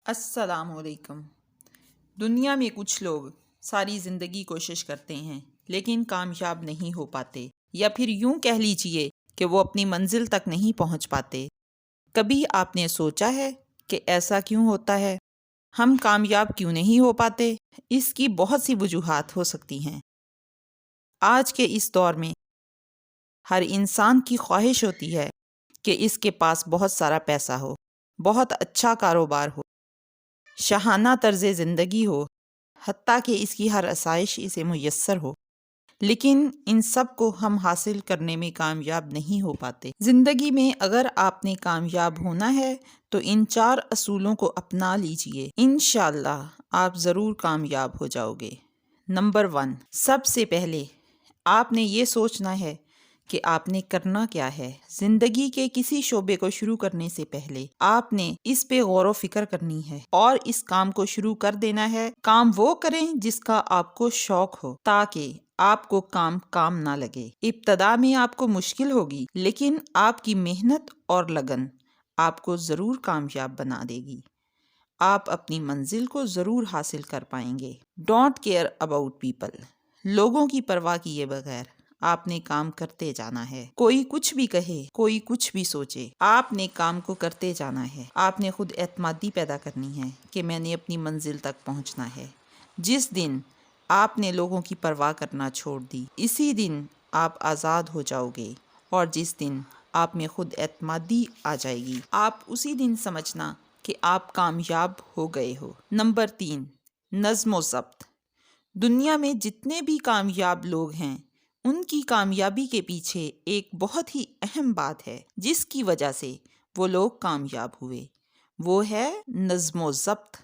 السلام علیکم۔ دنیا میں کچھ لوگ ساری زندگی کوشش کرتے ہیں لیکن کامیاب نہیں ہو پاتے، یا پھر یوں کہہ لیجئے کہ وہ اپنی منزل تک نہیں پہنچ پاتے۔ کبھی آپ نے سوچا ہے کہ ایسا کیوں ہوتا ہے؟ ہم کامیاب کیوں نہیں ہو پاتے؟ اس کی بہت سی وجوہات ہو سکتی ہیں۔ آج کے اس دور میں ہر انسان کی خواہش ہوتی ہے کہ اس کے پاس بہت سارا پیسہ ہو، بہت اچھا کاروبار ہو، شاہانہ طرز زندگی ہو، حتیٰ کہ اس کی ہر آسائش اسے میسر ہو، لیکن ان سب کو ہم حاصل کرنے میں کامیاب نہیں ہو پاتے۔ زندگی میں اگر آپ نے کامیاب ہونا ہے تو ان 4 اصولوں کو اپنا لیجئے، انشاءاللہ آپ ضرور کامیاب ہو جاؤ گے۔ نمبر 1، سب سے پہلے آپ نے یہ سوچنا ہے کہ آپ نے کرنا کیا ہے۔ زندگی کے کسی شعبے کو شروع کرنے سے پہلے آپ نے اس پہ غور و فکر کرنی ہے اور اس کام کو شروع کر دینا ہے۔ کام وہ کریں جس کا آپ کو شوق ہو، تاکہ آپ کو کام نہ لگے۔ ابتدا میں آپ کو مشکل ہوگی، لیکن آپ کی محنت اور لگن آپ کو ضرور کامیاب بنا دے گی۔ آپ اپنی منزل کو ضرور حاصل کر پائیں گے۔ ڈونٹ کیئر اباؤٹ پیپل، لوگوں کی پرواہ کیے بغیر آپ نے کام کرتے جانا ہے۔ کوئی کچھ بھی کہے، کوئی کچھ بھی سوچے، آپ نے کام کو کرتے جانا ہے۔ آپ نے خود اعتمادی پیدا کرنی ہے کہ میں نے اپنی منزل تک پہنچنا ہے۔ جس دن آپ نے لوگوں کی پرواہ کرنا چھوڑ دی، اسی دن آپ آزاد ہو جاؤ گے، اور جس دن آپ میں خود اعتمادی آ جائے گی، آپ اسی دن سمجھنا کہ آپ کامیاب ہو گئے ہو۔ نمبر 3، نظم و ضبط۔ دنیا میں جتنے بھی کامیاب لوگ ہیں، ان کی کامیابی کے پیچھے ایک بہت ہی اہم بات ہے جس کی وجہ سے وہ لوگ کامیاب ہوئے، وہ ہے نظم و ضبط۔